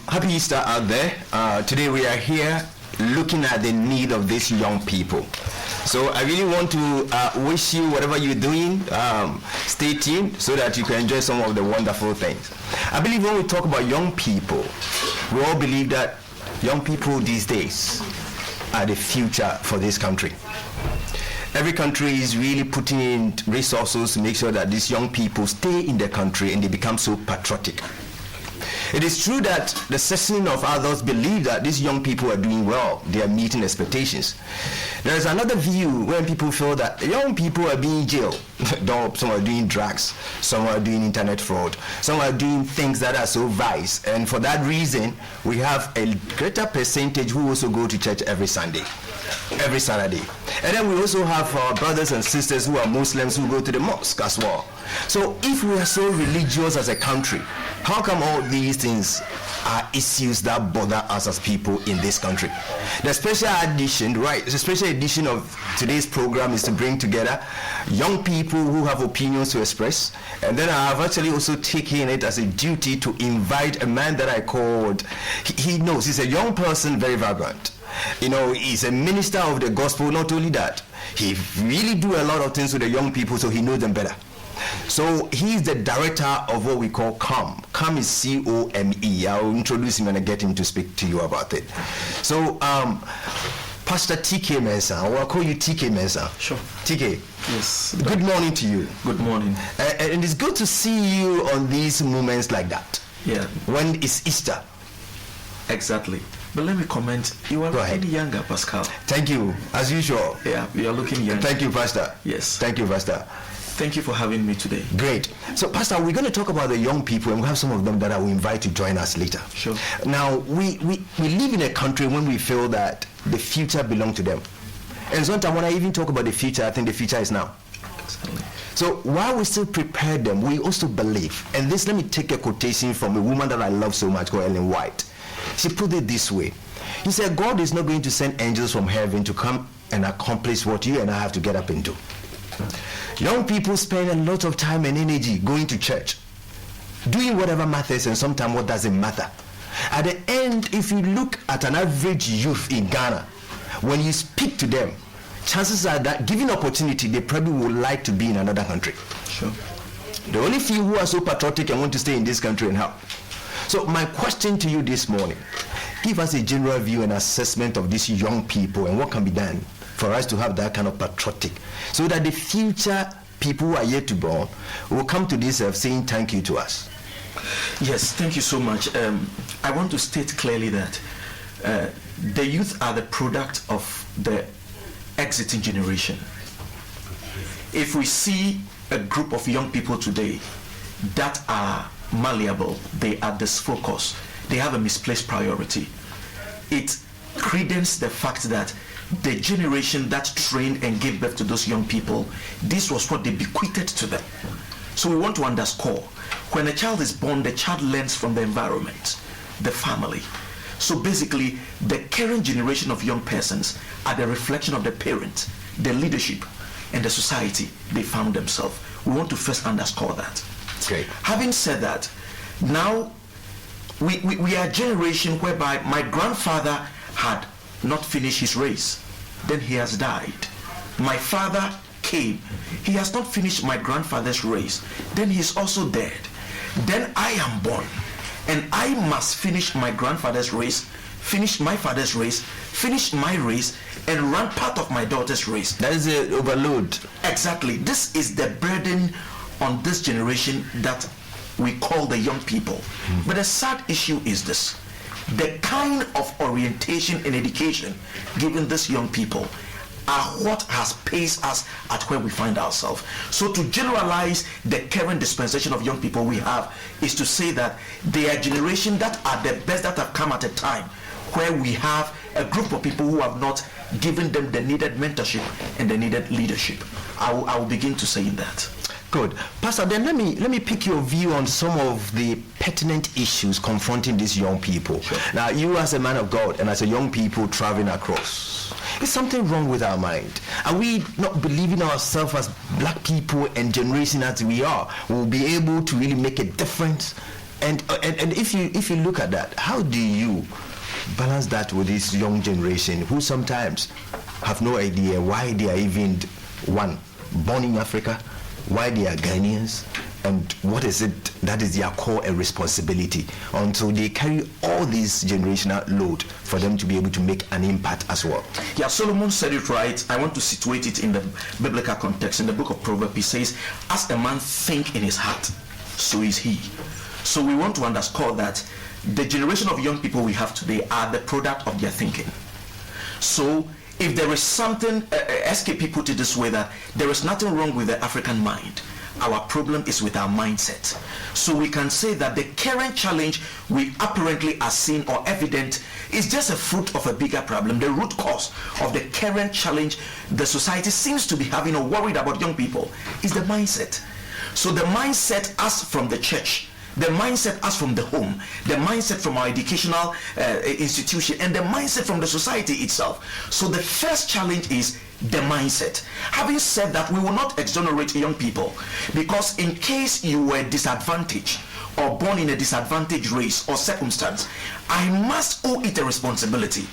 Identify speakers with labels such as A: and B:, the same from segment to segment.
A: Happy Easter out there. Today we are here looking at the need of these young people. So I really want to wish you, whatever you're doing, stay tuned so that you can enjoy some of the wonderful things. I believe when we talk about young people, we all believe that young people these days are the future for this country. Every country is really putting in resources to make sure that these young people stay in their country and they become so patriotic. It is true that the section of others believe that these young people are doing well, they are meeting expectations. There is another view when people feel that young people are being jailed. Some are doing drugs, some are doing internet fraud, some are doing things that are so vice, and for that reason we have a greater percentage who also go to church every Sunday, every Saturday. And then we also have our brothers and sisters who are Muslims who go to the mosque as well. So if we are so religious as a country, how come all these things are issues that bother us as people in this country? The special edition, right, the special edition of today's program is to bring together young people who have opinions to express. And then I have actually also taken it as a duty to invite a man that I called, he knows, he's a young person, very vibrant. You know, he's a minister of the gospel. Not only that, he really do a lot of things with the young people, so he knows them better. So he's the director of what we call COME. COME is C-O-M-E. I'll introduce him and I get him to speak to you about it. So Pastor TK Mensah, or I'll call you TK Mensah.
B: Sure.
A: TK.
B: Yes.
A: Good morning to you.
B: Good morning.
A: And it's good to see you on these moments like that.
B: Yeah.
A: When it's Easter.
B: Exactly. But let me comment. You are looking younger, Pascal.
A: Thank you, as usual.
B: Yeah, you are looking younger.
A: Thank you, Pastor.
B: Yes.
A: Thank you, Pastor.
B: Thank you for having me today.
A: Great. So, Pastor, we're going to talk about the young people, and we have some of them that I will invite to join us later.
B: Sure.
A: Now, we live in a country when we feel that the future belongs to them. And sometimes when I even talk about the future, I think the future is now.
B: Exactly.
A: So while we still prepare them, we also believe, and this, let me take a quotation from a woman that I love so much called Ellen White. She put it this way. He said, God is not going to send angels from heaven to come and accomplish what you and I have to get up and do. Young people spend a lot of time and energy going to church, doing whatever matters, and sometimes what doesn't matter. At the end, if you look at an average youth in Ghana, when you speak to them, chances are that given opportunity, they probably would like to be in another country.
B: Sure.
A: The only few who are so patriotic and want to stay in this country and help. So my question to you this morning, give us a general view and assessment of these young people and what can be done for us to have that kind of patriotic, so that the future people who are yet to born will come to this earth saying thank you to us.
B: Yes, thank you so much. I want to state clearly that the youth are the product of the exiting generation. If we see a group of young people today that are malleable, they are disfocused, they have a misplaced priority, it credence the fact that the generation that trained and gave birth to those young people, this was what they bequeathed to them. So we want to underscore, when a child is born, the child learns from the environment, the family. So basically, the current generation of young persons are the reflection of the parent, the leadership, and the society they found themselves. We want to first underscore that.
A: Okay.
B: Having said that, now we are a generation whereby my grandfather had not finished his race, then he has died. My father came, he has not finished my grandfather's race, then he is also dead. Then I am born, and I must finish my grandfather's race, finish my father's race, finish my race, and run part of my daughter's race.
A: That is an overload.
B: Exactly. This is the burden on this generation that we call the young people. But the sad issue is this: the kind of orientation and education given these young people are what has placed us at where we find ourselves. So to generalize the current dispensation of young people we have is to say that they are a generation that are the best that have come at a time where we have a group of people who have not given them the needed mentorship and the needed leadership. I will begin to say that.
A: Good. Pastor, then let me pick your view on some of the pertinent issues confronting these young people.
B: Sure.
A: Now, you as a man of God and as a young people traveling across, is something wrong with our mind? Are we not believing ourselves as black people and generation as we are will be able to really make a difference And if you look at that, how do you balance that with this young generation who sometimes have no idea why they are even born in Africa, why they are Ghanaians, and what is it that is their core and responsibility, until they carry all this generational load for them to be able to make an impact as well?
B: Yeah, Solomon said it right. I want to situate it in the biblical context. In the book of Proverbs, he says, as a man think in his heart, so is he. So we want to underscore that the generation of young people we have today are the product of their thinking. So if there is something, SKP put it this way, that there is nothing wrong with the African mind. Our problem is with our mindset. So we can say that the current challenge we apparently are seeing or evident is just a fruit of a bigger problem. The root cause of the current challenge the society seems to be having or worried about young people is the mindset. So the mindset us from the church, the mindset us from the home, the mindset from our educational institution, and the mindset from the society itself. So the first challenge is the mindset. Having said that, we will not exonerate young people, because in case you were disadvantaged or born in a disadvantaged race or circumstance, I must owe it a responsibility,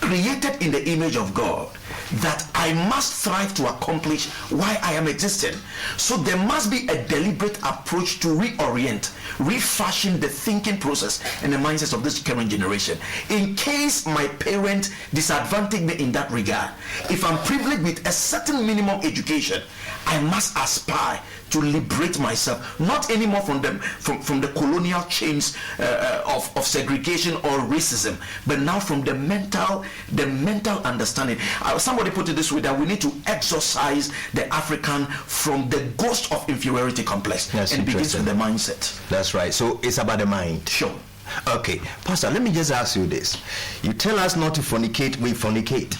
B: created in the image of God, that I must thrive to accomplish why I am existing. So there must be a deliberate approach to reorient, refashion the thinking process and the mindsets of this current generation. In case my parent disadvantaged me in that regard, if I'm privileged with a certain minimum education, I must aspire to liberate myself, not anymore from the colonial chains of segregation or racism, but now from the mental understanding. Somebody put it this way, that we need to exorcise the African from the ghost of inferiority complex.
A: That's
B: and it begins with the mindset.
A: That's right. So it's about the mind.
B: Sure.
A: Okay, Pastor, let me just ask you this. You tell us not to fornicate, we fornicate.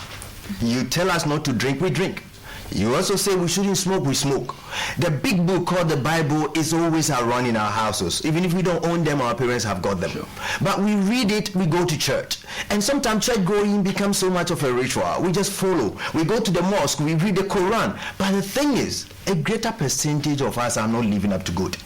A: You tell us not to drink, we drink. You also say we shouldn't smoke, we smoke. The big book called the Bible is always around in our houses. Even if we don't own them, our parents have got them. Sure. But we read it, we go to church. And sometimes church going becomes so much of a ritual. We just follow. We go to the mosque, we read the Quran. But the thing is, a greater percentage of us are not living up to good.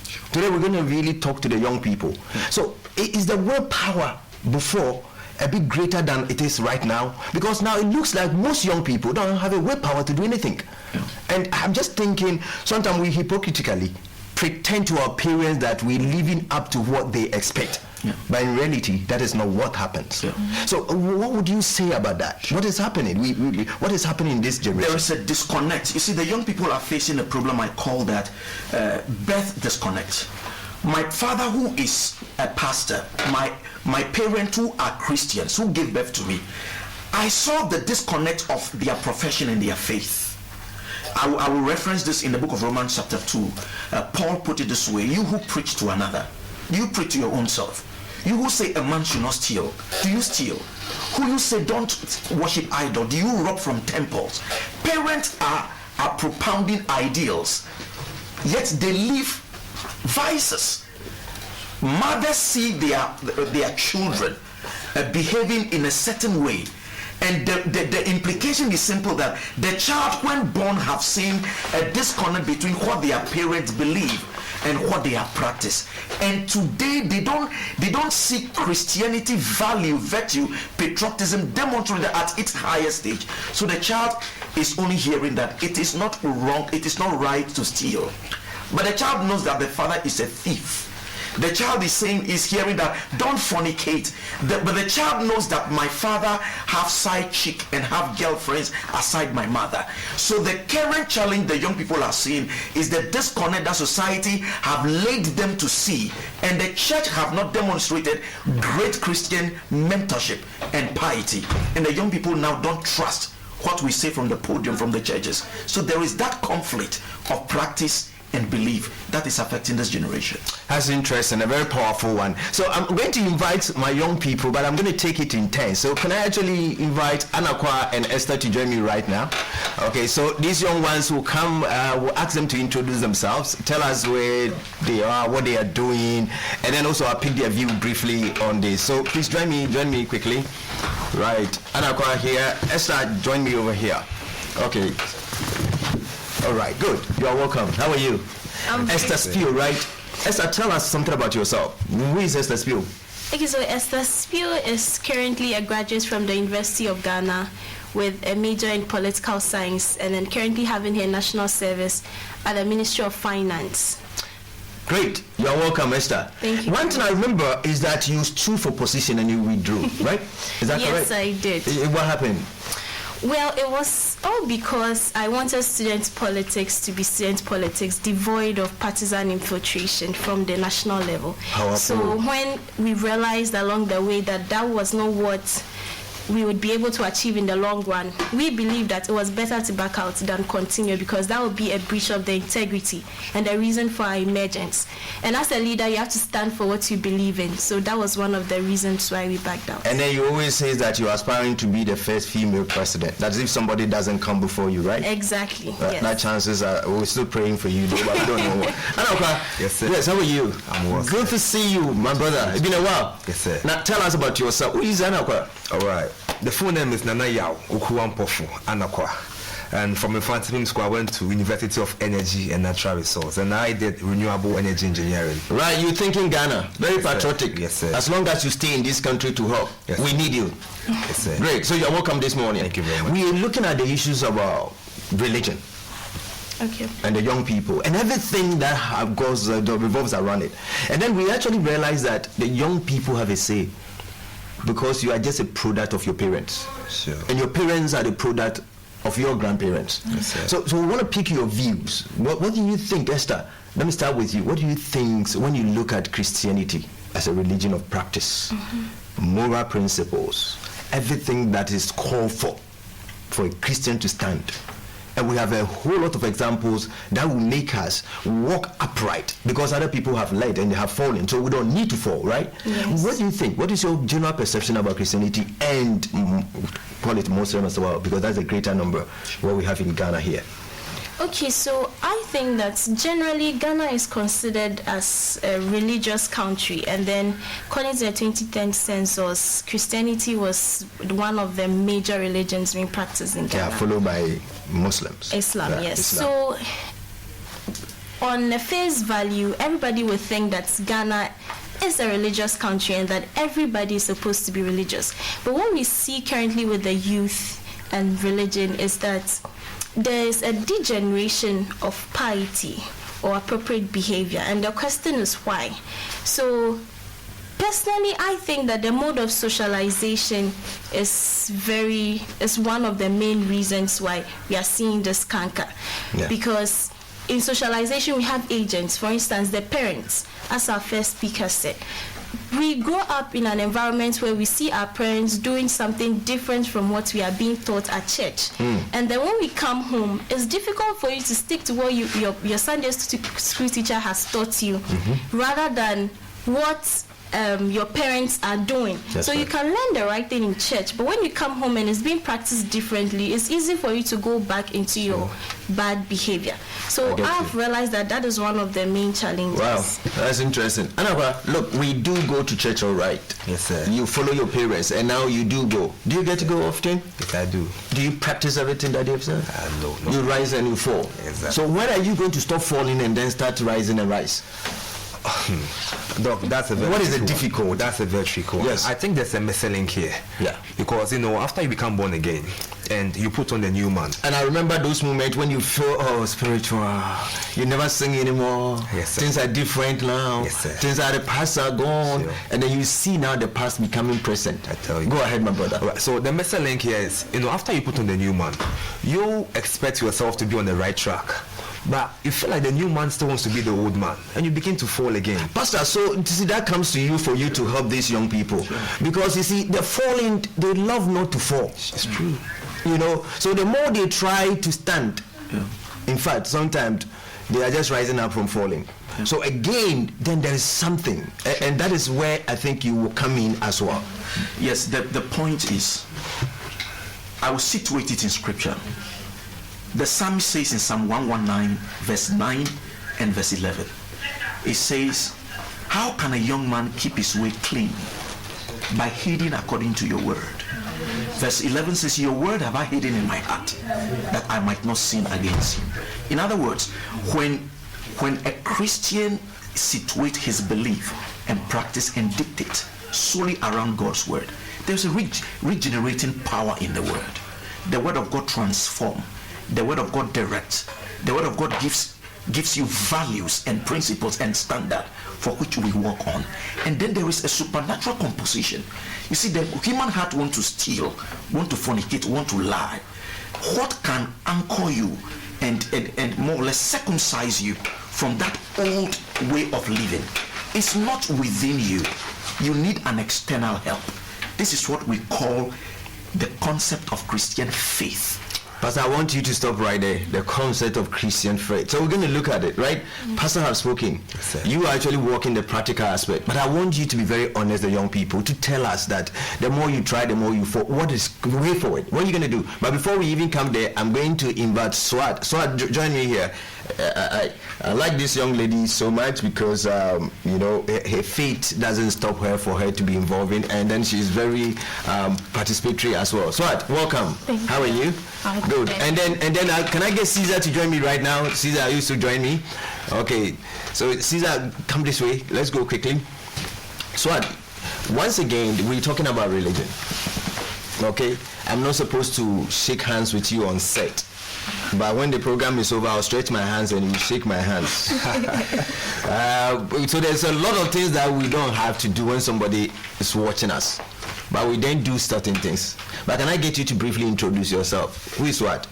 A: Sure. Today we're going to really talk to the young people. So is the willpower before a bit greater than it is right now? Because now it looks like most young people don't have a willpower to do anything. Yeah. And I'm just thinking, sometimes we hypocritically pretend to our parents that we're living up to what they expect. Yeah. But in reality, that is not what happens. Yeah. So what would you say about that? What is happening? What is happening in this generation? There
B: is a disconnect. You see, the young people are facing a problem I call that birth disconnect. My father, who is a pastor, my parents who are Christians, who gave birth to me, I saw the disconnect of their profession and their faith. I will reference this in the book of Romans chapter 2. Paul put it this way: you who preach to another, you preach to your own self. You who say a man should not steal, do you steal? Who you say don't worship idol, do you rob from temples? Parents are propounding ideals, yet they live vices. Mothers see their children behaving in a certain way, and the implication is simple, that the child when born have seen a disconnect between what their parents believe and what they have practiced. And today they don't see Christianity value, virtue, patriotism demonstrated at its highest stage. So the child is only hearing that it is not wrong, it is not right to steal. But the child knows that the father is a thief. The child is hearing that don't fornicate. But the child knows that my father have side chick and have girlfriends aside my mother. So the current challenge the young people are seeing is the disconnect that society have led them to see, and the church have not demonstrated great Christian mentorship and piety. And the young people now don't trust what we say from the podium, from the churches. So there is that conflict of practice and belief that is affecting this generation.
A: That's interesting, a very powerful one. So I'm going to invite my young people, but I'm going to take it in turn. So can I actually invite Anakwa and Esther to join me right now? Okay, so these young ones will come, we'll ask them to introduce themselves, tell us where they are, what they are doing, and then also I'll pick their view briefly on this. So please join me quickly. Right, Anakwa here, Esther, join me over here. Okay. All right, good. You are welcome. How are you? Esther Spiel, right? Esther, tell us something about yourself. Who is Esther Spiel?
C: Okay, so Esther Spiel is currently a graduate from the University of Ghana with a major in political science, and then currently having her national service at the Ministry of Finance.
A: Great. You are welcome, Esther.
C: Thank you.
A: One thing I remember is that you stood for position and you withdrew, right? Is that correct?
C: Yes, I did.
A: What happened?
C: Well, it was all because I wanted student politics to be student politics devoid of partisan infiltration from the national level. So when we realized along the way that that was not what we would be able to achieve in the long run, we believed that it was better to back out than continue, because that would be a breach of the integrity and the reason for our emergence. And as a leader, you have to stand for what you believe in. So that was one of the reasons why we backed out.
A: And then you always say that you're aspiring to be the first female president. That's if somebody doesn't come before you, right?
C: Exactly. Yes.
A: That chances are, we're still praying for you, though, but we don't know what. Anokwa.
D: Yes, sir.
A: Yes, how are you?
D: I'm well.
A: Good to see you, my brother. It's been a while.
D: Yes, sir.
A: Now tell us about yourself. Who is Anokwa?
D: All right. The full name is Nana Yao Ukuwampofu Anokwa. And from Infantine School, I went to University of Energy and Natural Resources, and I did renewable energy engineering.
A: Right, you think in Ghana, very patriotic.
D: Yes, sir.
A: As long as you stay in this country to help,
D: yes,
A: we need you.
D: Yes, sir.
A: Great, so you're welcome this morning.
D: Thank you very much.
A: We are looking at the issues about religion.
C: Okay.
A: And the young people and everything that goes revolves around it. And then we actually realize that the young people have a say, because you are just a product of your parents.
D: Sure.
A: And your parents are the product of your grandparents.
D: Yes, sir.
A: So we want to pick your views. What do you think, Esther? Let me start with you. What do you think when you look at Christianity as a religion of practice, moral principles, everything that is called for a Christian to stand? And we have a whole lot of examples that will make us walk upright, because other people have led and they have fallen, so we don't need to fall, right?
C: Yes.
A: What do you think? What is your general perception about Christianity and call it Muslim as well, because that's a greater number what we have in Ghana here?
C: Okay, so I think that generally Ghana is considered as a religious country, and then according to the 2010 census, Christianity was one of the major religions being practiced in Ghana.
A: Yeah, followed by Muslims.
C: Islam,
A: Yeah,
C: yes.
A: Islam.
C: So on the face value, everybody would think that Ghana is a religious country and that everybody is supposed to be religious. But what we see currently with the youth and religion is that there is a degeneration of piety or appropriate behavior, and the question is why. So personally, I think that the mode of socialization is one of the main reasons why we are seeing this canker.
A: Yeah.
C: Because in socialization we have agents. For instance, the parents, as our first speaker said, we grow up in an environment where we see our parents doing something different from what we are being taught at church. And then when we come home, it's difficult for you to stick to what your Sunday school teacher has taught you, rather than what your parents are doing.
A: That's
C: so
A: right.
C: you can learn the right thing in church, but when you come home and it's being practiced differently, it's easy for you to go back into your bad behavior. So I've realized that is one of the main challenges.
A: Wow, that's interesting. Anaba, look, we do go to church, all right?
D: Yes, sir.
A: You follow your parents, and now you do go. Do you get to go often?
D: Yes, I do.
A: Do you practice everything that they've said?
D: No.
A: You rise and you fall.
D: Exactly.
A: So when are you going to stop falling and then start rising and rise?
D: Doc, that's a very
A: What is the
D: tricky one.
A: difficult?
D: That's a very tricky one.
A: Yes.
D: I think there's a missing link here.
A: Yeah.
D: Because, after you become born again and you put on the new man.
A: And I remember those moments when you feel, spiritual. You never sing anymore.
D: Yes, sir.
A: Things are different now.
D: Yes, sir.
A: Things are the past are gone.
D: Sure.
A: And then you see now the past becoming present.
D: I tell you.
A: Go ahead, my brother.
D: Right, so the missing link here is, after you put on the new man, you expect yourself to be on the right track. But you feel like the new man still wants to be the old man, and you begin to fall again.
A: Pastor, so you see, that comes to you for you to help these young people. Sure. Because you see, the falling, they love not to fall.
D: It's true.
A: So the more they try to stand, in fact, sometimes they are just rising up from falling. Yeah. So again, then there is something, and that is where I think you will come in as well.
B: Yes, the point is, I will situate it in scripture. The psalmist says in Psalm 119, verse 9 and verse 11, it says, how can a young man keep his way clean? By heeding according to your word. Verse 11 says, your word have I hidden in my heart, that I might not sin against you. In other words, when a Christian situate his belief and practice and dictate solely around God's word. There's a regenerating power in the word. The word of God transforms. The word of God directs. The word of God gives you values and principles and standard for which we walk on. And then there is a supernatural composition. You see, the human heart wants to steal, want to fornicate, want to lie. What can anchor you and more or less circumcise you from that old way of living? It's not within you. You need an external help. This is what we call the concept of Christian faith.
A: Pastor, I want you to stop right there. The concept of Christian faith. So we're going to look at it, right? Pastor has spoken. You are actually working the practical aspect. But I want you to be very honest, the young people, to tell us that the more you try, the more you fall. What is the way forward? What are you going to do? But before we even come there, I'm going to invite Swat. Swat, join me here. I like this young lady so much because her faith doesn't stop her for her to be involved in, and then she's very participatory as well. Swat, welcome. How are you? Good. And then can I get Caesar to join me right now? Caesar used to join me. Okay. So Caesar, come this way. Let's go quickly. Swat, once again, we're talking about religion. Okay. I'm not supposed to shake hands with you on set. But when the program is over, I'll stretch my hands and you shake my hands. So there's a lot of things that we don't have to do when somebody is watching us. But we then do certain things. But can I get you to briefly introduce yourself? Who is Swat?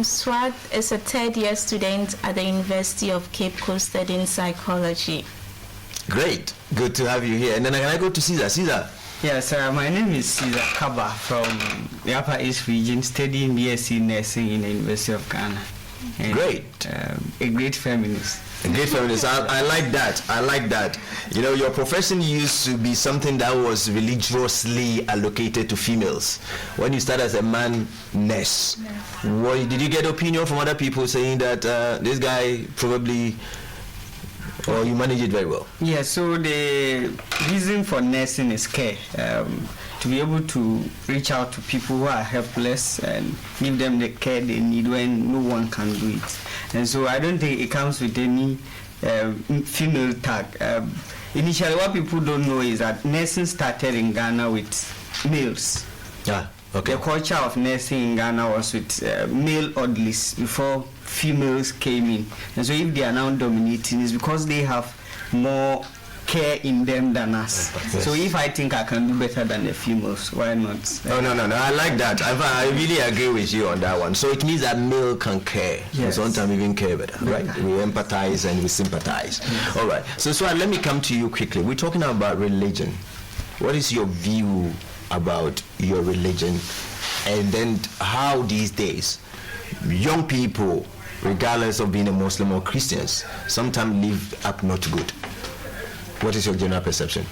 C: Swat is a third-year student at the University of Cape Coast studying psychology.
A: Great. Good to have you here. And then can I go to Caesar? Caesar?
E: Yes, my name is Caesar Kaba from the Upper East Region, studying BSc Nursing in the University of Ghana. And,
A: great.
E: A great feminist.
A: A great feminist. I like that. I like that. You know, your profession used to be something that was religiously allocated to females. When you start as a man nurse, did you get opinion from other people saying that this guy probably... Or you manage it very well?
E: Yeah, so the reason for nursing is care. To be able to reach out to people who are helpless and give them the care they need when no one can do it. And so I don't think it comes with any female tag. Initially, what people don't know is that nursing started in Ghana with males.
A: Yeah. Okay.
E: The culture of nursing in Ghana was with male orderlies before females came in. And so if they are now dominating, it's because they have more care in them than us. Yes. So if I think I can do better than the females, why not?
A: No. I like that. I really agree with you on that one. So it means that male can care. Yes. Sometimes even care better, right? We empathize and we sympathize. Yes. All right. So let me come to you quickly. We're talking about religion. What is your view about your religion, and then how these days young people, regardless of being a Muslim or Christians, sometimes live up not good? What is your general perception?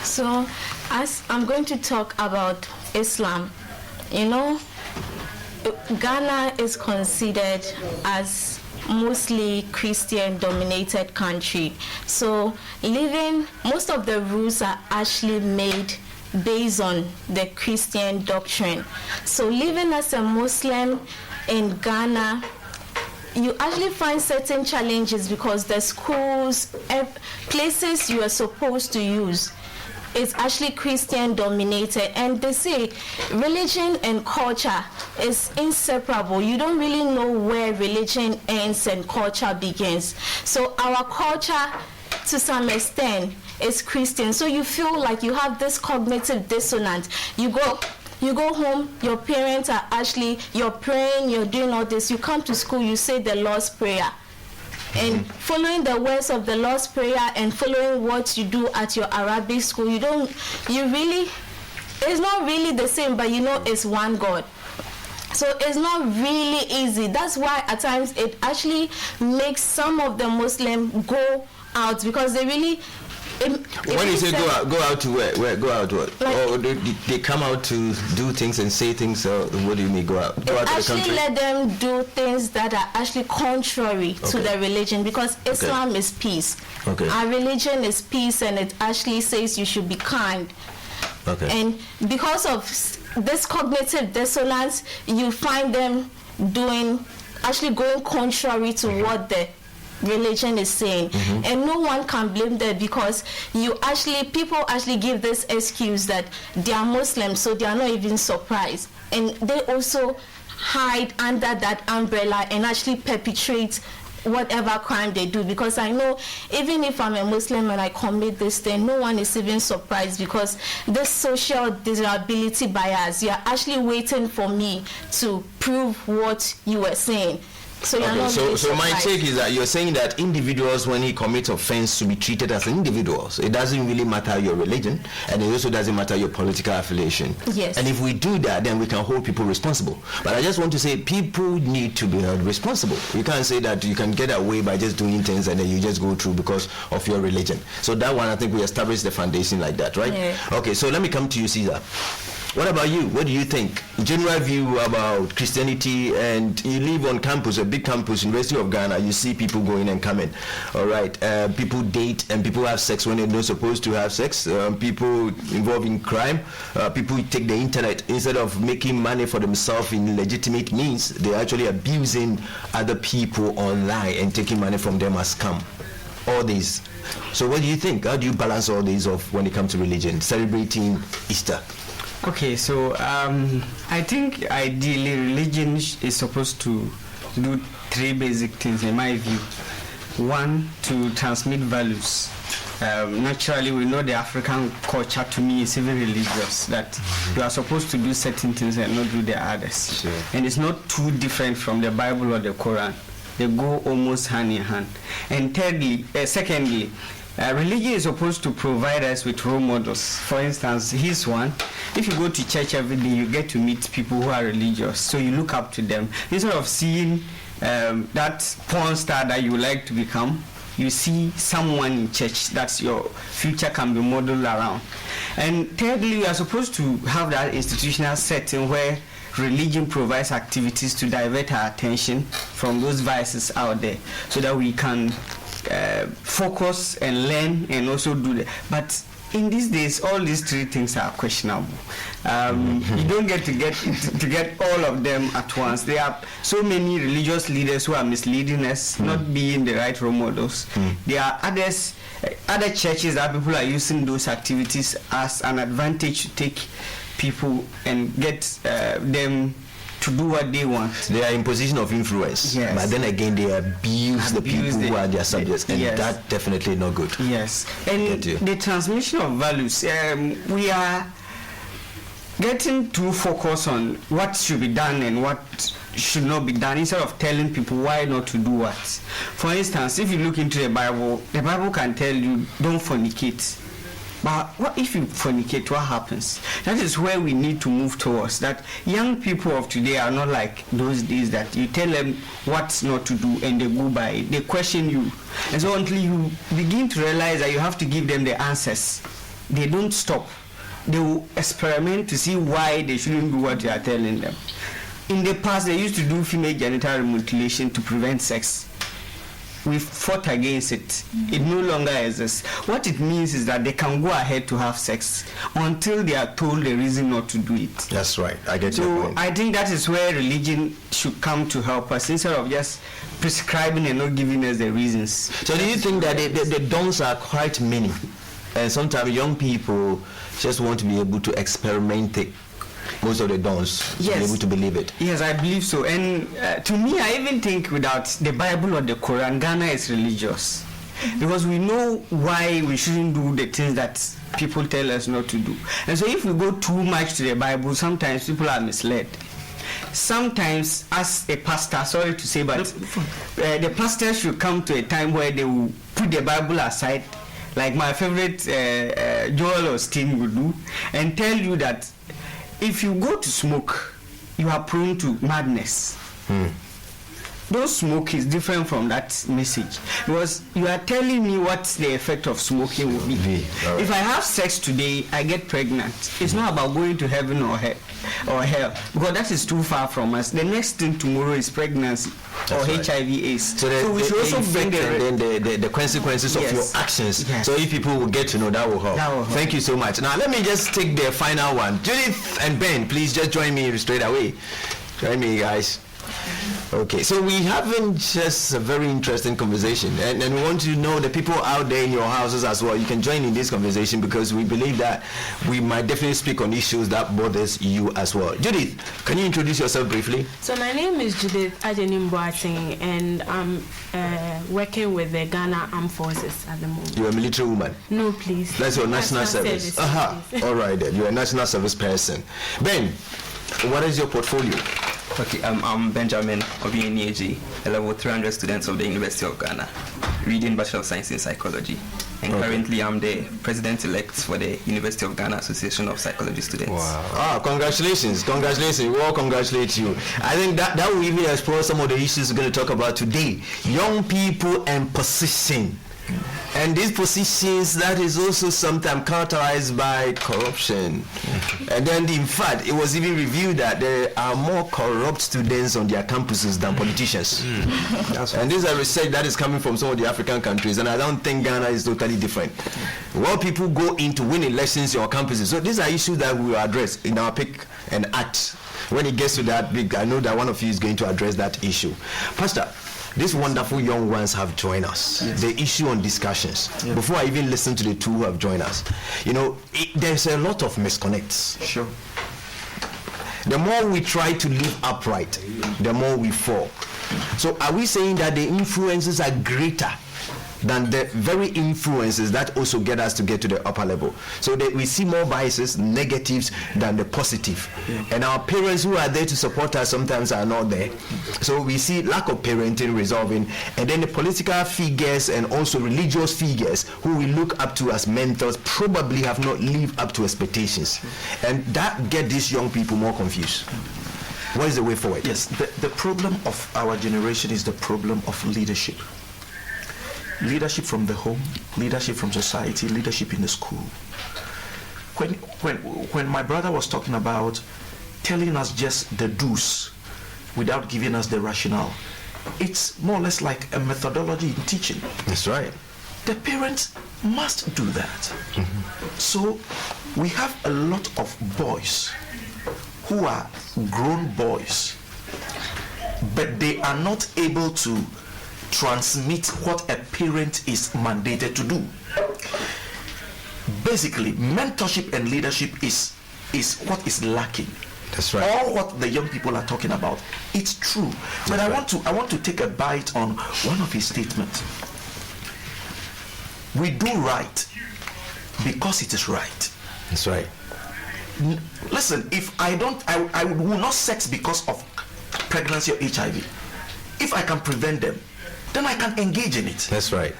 C: So, as I'm going to talk about Islam, Ghana is considered as mostly Christian dominated country. So most of the rules are actually made based on the Christian doctrine. So living as a Muslim in Ghana, you actually find certain challenges because the schools, places you are supposed to use, it's actually Christian dominated, and they say religion and culture is inseparable. You don't really know where religion ends and culture begins. So our culture, to some extent, is Christian. So you feel like you have this cognitive dissonance. You go home, your parents are actually, you're praying, you're doing all this. You come to school, you say the Lord's Prayer. And following the words of the Lord's Prayer and following what you do at your Arabic school, it's not really the same, but it's one God. So it's not really easy. That's why at times it actually makes some of the Muslims go out, because they really...
A: When you say go out to where? Go out what? Like, or they come out to do things and say things, or what do you mean go out? Go out to the country?
C: Let them do things that are actually contrary to the religion, because Islam is peace. Okay. Our religion is peace, and it actually says you should be kind. Okay. And because of this cognitive dissonance, you find them going contrary to what the religion is saying, and no one can blame them, because people actually give this excuse that they are Muslims, so they are not even surprised, and they also hide under that umbrella and actually perpetrate whatever crime they do. Because I know even if I'm a Muslim and I commit this thing, no one is even surprised, because this social desirability bias, you're actually waiting for me to prove what you were saying. So you're not really
A: so my
C: surprised.
A: take is that you're saying that individuals, when he commits offense, to be treated as individuals. It doesn't really matter your religion, and it also doesn't matter your political affiliation.
C: Yes.
A: And if we do that, then we can hold people responsible. But I just want to say people need to be held responsible. You can't say that you can get away by just doing things and then you just go through because of your religion. So that one, I think we established the foundation like that, right?
C: Yeah.
A: Okay, so let me come to you, Caesar. What about you? What do you think? General view about Christianity, and you live on campus, a big campus, University of Ghana, you see people going and coming. All right, people date and people have sex when they're not supposed to have sex. People involved in crime. People take the internet instead of making money for themselves in legitimate means. They're actually abusing other people online and taking money from them as scam. All these. So what do you think? How do you balance all these off when it comes to religion, celebrating Easter?
E: Okay, so I think ideally religion is supposed to do three basic things in my view. One, to transmit values. Naturally, we know the African culture to me is even religious, that you are supposed to do certain things and not do the others.
A: Sure.
E: And it's not too different from the Bible or the Quran. They go almost hand in hand. And secondly, religion is supposed to provide us with role models. For instance, here's one. If you go to church every day, you get to meet people who are religious, so you look up to them. Instead of seeing that porn star that you like to become, you see someone in church that your future can be modeled around. And thirdly, we are supposed to have that institutional setting where religion provides activities to divert our attention from those vices out there, so that we can focus and learn and also do that. But in these days, all these three things are questionable. You don't get to get all of them at once. There are so many religious leaders who are misleading us, not being the right role models. There are other churches that people are using those activities as an advantage to take people and get them to do what they want.
A: They are in position of influence,
E: yes.
A: But then again they abuse the people who are their subjects, and
E: yes.
A: that definitely not good.
E: Yes, and the transmission of values, we are getting too focused on what should be done and what should not be done, instead of telling people why not to do what. For instance, if you look into the Bible can tell you don't fornicate. But what if you fornicate? What happens? That is where we need to move towards. That young people of today are not like those days that you tell them what not to do and they go by it. They question you. And so until you begin to realize that you have to give them the answers, they don't stop. They will experiment to see why they shouldn't do what you are telling them. In the past, they used to do female genital mutilation to prevent sex. We fought against it. It no longer exists. What it means is that they can go ahead to have sex until they are told the reason not to do it.
A: That's right. I get your
E: So
A: point.
E: I think that is where religion should come to help us, instead of just prescribing and not giving us the reasons.
A: So do you think that the dons are quite many, and sometimes young people just want to be able to experiment it? Most of the dons be able to believe it.
E: Yes, I believe so. And to me, I even think without the Bible or the Quran, Ghana is religious. Because we know why we shouldn't do the things that people tell us not to do. And so if we go too much to the Bible, sometimes people are misled. Sometimes, as a pastor, sorry to say, but the pastor should come to a time where they will put the Bible aside, like my favorite Joel Osteen would do, and tell you that if you go to smoke, you are prone to madness. Don't smoke is different from that message, because you are telling me what the effect of smoking will be.
A: Right.
E: If I have sex today, I get pregnant. It's not about going to heaven or hell, because that is too far from us. The next thing tomorrow is pregnancy. That's or right. HIV/AIDS.
A: So
E: we should also bring
A: the consequences of your actions.
E: Yes.
A: So if people will get to know, that will help. Thank you so much. Now let me just take the final one. Judith and Ben, please just join me straight away. Join me, guys. Okay, so we having just a very interesting conversation, and we want to know the people out there in your houses as well. You can join in this conversation because we believe that we might definitely speak on issues that bothers you as well. Judith, can you introduce yourself briefly?
F: So my name is Judith Ajenim Boateng, and I'm working with the Ghana Armed Forces at the moment.
A: You're a military woman?
F: No, please.
A: That's your national service.
F: Please.
A: All right then. You're a national service person. Ben, what is your portfolio?
G: Okay, I'm Benjamin Obinieji, a level 300 student of the University of Ghana, reading Bachelor of Science in Psychology. And currently I'm the president-elect for the University of Ghana Association of Psychology Students.
A: Wow. Congratulations. We all congratulate you. I think that will even explore some of the issues we're going to talk about today. Young people and position. And these positions, that is also sometimes characterized by corruption. And then, in fact, it was even reviewed that there are more corrupt students on their campuses than politicians. And this is a research that is coming from some of the African countries, and I don't think Ghana is totally different. Well, people go in to win elections in our campuses. So these are issues that we will address in our pick and act. When it gets to that big, I know that one of you is going to address that issue. Pastor, these wonderful young ones have joined us. Yes. The issue on discussions. Yes. Before I even listen to the two who have joined us, there's a lot of misconnects.
B: Sure.
A: The more we try to live upright, the more we fall. So are we saying that the influences are greater than the very influences that also get us to get to the upper level? So that we see more biases, negatives than the positive. Yeah. And our parents who are there to support us sometimes are not there. So we see lack of parenting resolving, and then the political figures and also religious figures who we look up to as mentors probably have not lived up to expectations. And that get these young people more confused. What is the way forward?
B: Yes, the problem of our generation is the problem of leadership. Leadership from the home, leadership from society, leadership in the school. When my brother was talking about telling us just the do's without giving us the rationale, it's more or less like a methodology in teaching.
A: That's right.
B: The parents must do that. Mm-hmm. So we have a lot of boys who are grown boys, but they are not able to transmit what a parent is mandated to do. Basically, mentorship and leadership is what is lacking.
A: That's right.
B: All what the young people are talking about, it's true. But I want to take a bite on one of his statements. We do right because it is right.
A: That's right.
B: Listen, if I will not sex because of pregnancy or HIV. If I can prevent them, then I can engage in it.
A: That's right.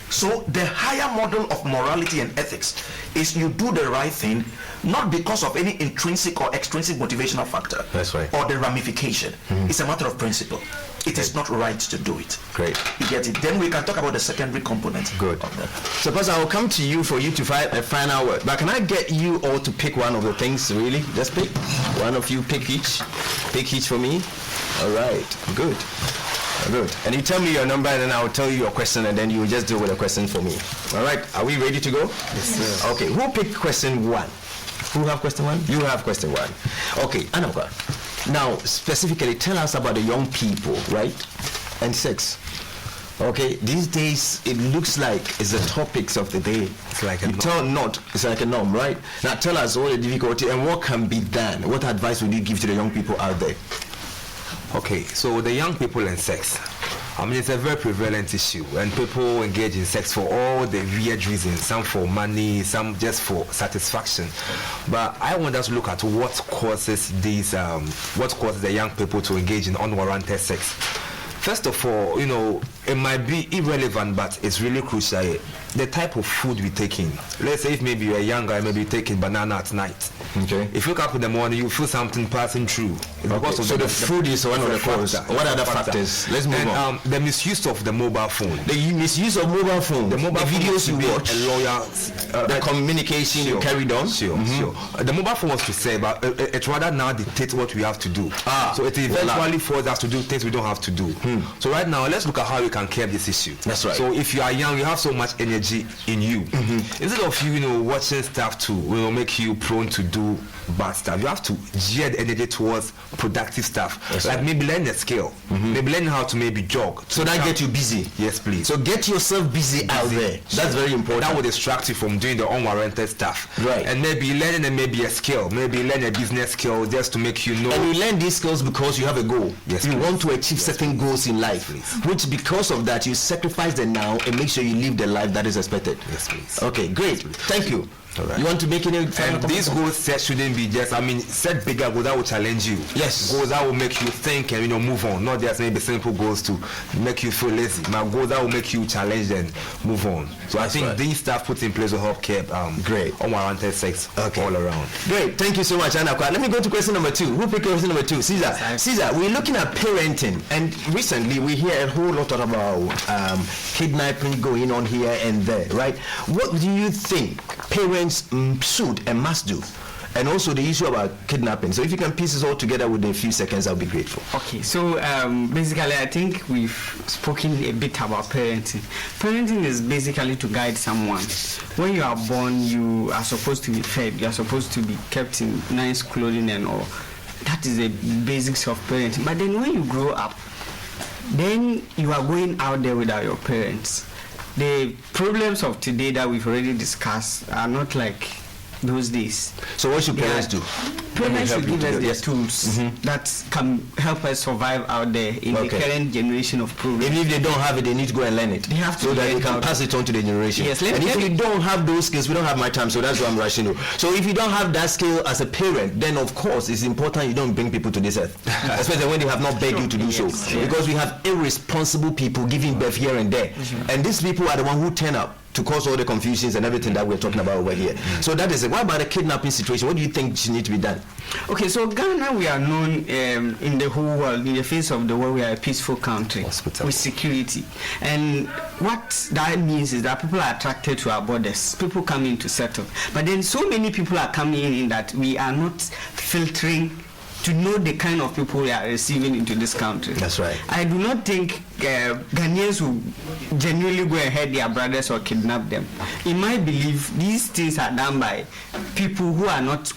B: So the higher model of morality and ethics is you do the right thing, not because of any intrinsic or extrinsic motivational factor.
A: That's right.
B: Or the ramification. Mm-hmm. It's a matter of principle. It is not right to do it.
A: Great.
B: You get it? Then we can talk about the secondary component.
A: Good.
B: Of that.
A: So, Pastor, I will come to you for you to find a final word. But can I get you all to pick one of the things, really? Just pick. One of you pick each. Pick each for me. All right. Good. Good. And you tell me your number, and then I'll tell you your question, and then you just deal with the question for me. All right. Are we ready to go?
B: Yes, sir.
A: Okay. Who picked question one? Who have question one? You have question one. Okay. Anamka. Now, specifically, tell us about the young people, right? And sex. Okay. These days, it looks like it's the topics of the day.
D: It's like a
A: it's like a norm, right? Now, tell us all the difficulty and what can be done. What advice would you give to the young people out there?
D: Okay, so the young people and sex. I mean, it's a very prevalent issue, and people engage in sex for all the weird reasons, some for money, some just for satisfaction. But I want us to look at what causes the young people to engage in unwarranted sex. First of all, it might be irrelevant, but it's really crucial. The type of food we take in. Let's say if maybe you're a young guy, maybe you're taking banana at night.
A: Okay.
D: If you wake up in the morning, you feel something passing through.
A: Okay. So the food is one of the causes. What are the factors? Let's move on.
D: The misuse of the mobile phone.
A: The misuse of mobile phone.
D: The mobile
A: videos you watch.
D: The
A: communication you carried on.
D: Sure. The mobile phone was to say, but it rather now dictates what we have to do. So it eventually forces us to do things we don't have to do. So right now, let's look at how we can curb this issue.
A: That's right.
D: So if you are young, you have so much energy. energy in you. Instead of you, watching stuff to make you prone to do bad stuff, you have to gear the energy towards productive stuff. Like maybe learn a skill, maybe learn how to maybe jog.
A: So that get you busy.
D: Yes, please.
A: So get yourself busy out there. That's very important.
D: That will distract you from doing the unwarranted stuff.
A: Right.
D: And maybe learning a skill, maybe learn a business skill just to make you know.
A: And you learn these skills because you have a goal.
D: Yes,
A: you
D: please.
A: want to achieve certain goals in life, which because of that you sacrifice the now and make sure you live the life that is expected.
D: Yes, please.
A: Okay, great. Thank you.
D: All right.
A: You want to make any
D: And these goals set shouldn't be just, set bigger goals that will challenge you.
A: Yes.
D: Goals that will make you think and, move on. Not just maybe simple goals to make you feel lazy. My goals that will make you challenge and move on. So I think these stuff put in place will help keep
A: great
D: unwarranted sex all around.
A: Great. Thank you so much, Anna. Let me go to question number 2. Who picked question number 2? Caesar. Caesar, we're looking at parenting, and recently we hear a whole lot about kidnapping going on here and there, right? What do you think parents should and must do? And also the issue about kidnapping. So if you can piece this all together within a few seconds, I'll be grateful.
E: Okay, so basically I think we've spoken a bit about parenting. Parenting is basically to guide someone. When you are born, you are supposed to be fed, you are supposed to be kept in nice clothing and all. That is the basics of parenting. But then when you grow up, then you are going out there without your parents. The problems of today that we've already discussed are not like those days.
A: So what should parents do?
E: Parents should give us the tools that can help us survive out there in the current generation of problems.
A: Even if they don't have it, they need to go and learn it.
E: They have to
A: so that they can pass it on to the generation.
E: Yes,
A: and if you don't have those skills, we don't have my time, so that's why I'm rushing you. So if you don't have that skill as a parent, then of course it's important you don't bring people to this earth, especially when they have not begged you to do so. Because we have irresponsible people giving birth here and there, and these people are the ones who turn up to cause all the confusions and everything that we're talking about over here. So that is it. What about the kidnapping situation? What do you think should need to be done?
E: Okay, so Ghana, we are known in the whole world, in the face of the world, we are a peaceful country with security. And what that means is that people are attracted to our borders. People come in to settle. But then so many people are coming in that we are not filtering to know the kind of people we are receiving into this country.
A: That's right.
E: I do not think Ghanaians will genuinely go ahead their brothers or kidnap them. In my belief, these things are done by people who are not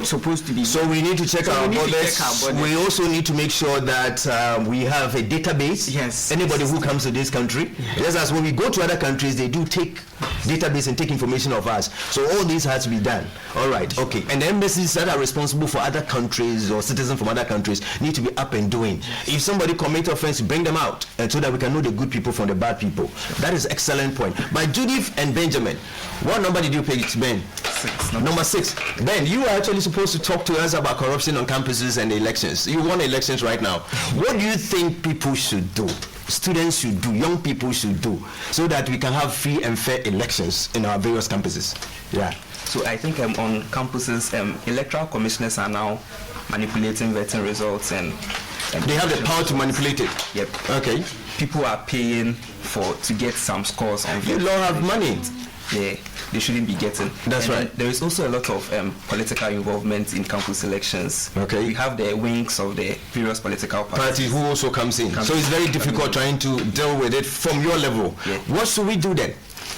E: supposed to be.
A: So we need to check our borders. We also need to make sure that we have a database.
E: Yes.
A: Anybody who comes to this country, just as when we go to other countries, they do take database and take information of us. So all this has to be done. All right. Okay. And the embassies that are responsible for other countries or citizens from other countries need to be up and doing. If somebody commit offense, bring them out, and so that we can know the good people from the bad people. That is excellent point. By Judith and Benjamin, what number did you pick, Ben?
G: 6.
A: Number 6. Ben, you are actually supposed to talk to us about corruption on campuses and elections. You won elections right now. What do you think people should do? Students should do, young people should do, so that we can have free and fair elections in our various campuses? Yeah.
G: So I think on campuses, electoral commissioners are now manipulating voting results and
A: they have the power to manipulate it.
G: Yep.
A: Okay.
G: People are paying to get some scores on
A: You don't have money.
G: Yeah, they shouldn't be getting.
A: That's right.
G: There is also a lot of political involvement in campus elections.
A: Okay.
G: We have the wings of the various political parties.
A: Who also comes in. So it's very difficult trying to deal with it from your level.
G: Yeah.
A: What should we do then?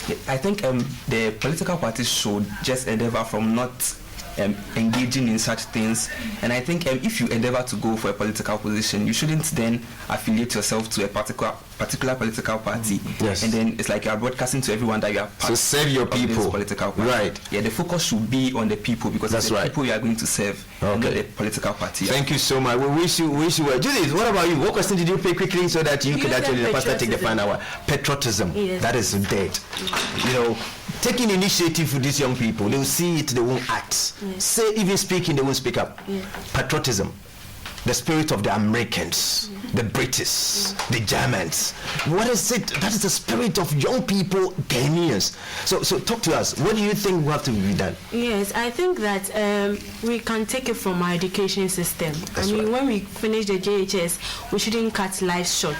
G: Yeah, I think the political parties should just endeavor from not engaging in such things, and I think if you endeavor to go for a political position, you shouldn't then affiliate yourself to a particular political party.
A: Yes.
G: And then it's like you are broadcasting to everyone that you are part
A: So serve your
G: of this
A: people.
G: political party.
A: Right.
G: Yeah, the focus should be on the people, because
A: That's
G: it's the
A: right.
G: people you are going to serve, and not the political party.
A: Thank you so much. We wish you well. Judith, what about you? What question did you pick quickly so that you could actually the pastor take the final one? Patriotism.
C: Yes.
A: That is dead. You know, taking initiative for these young people, they will see it, they won't act.
C: Yes.
A: Say even speaking, they won't speak up.
C: Yeah.
A: Patriotism. The spirit of the Americans, the British, the Germans. What is it? That is the spirit of young people, Ghanaians. So talk to us. What do you think will have to be done?
F: Yes, I think that we can take it from our education system.
A: That's
F: I mean,
A: right.
F: when we finish the JHS, we shouldn't cut life short.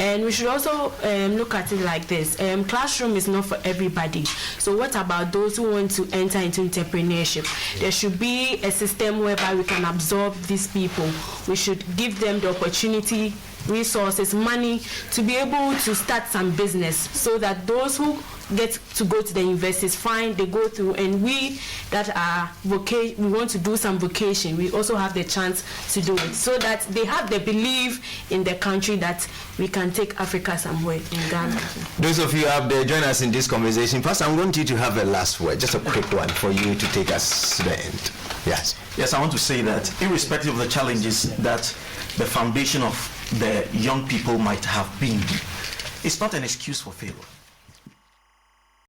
F: And we should also look at it like this. Classroom is not for everybody. So what about those who want to enter into entrepreneurship? There should be a system whereby we can absorb these people. We should give them the opportunity, resources, money to be able to start some business, so that those who get to go to the universities, fine, they go through, and we that are we want to do some vocation, we also have the chance to do it, so that they have the belief in the country that we can take Africa somewhere in Ghana.
A: Those of you out there, join us in this conversation. First, I want you to have a last word, just a quick one for you to take us to the end. Yes.
B: Yes, I want to say that irrespective of the challenges that the foundation of the young people might have been, it's not an excuse for failure.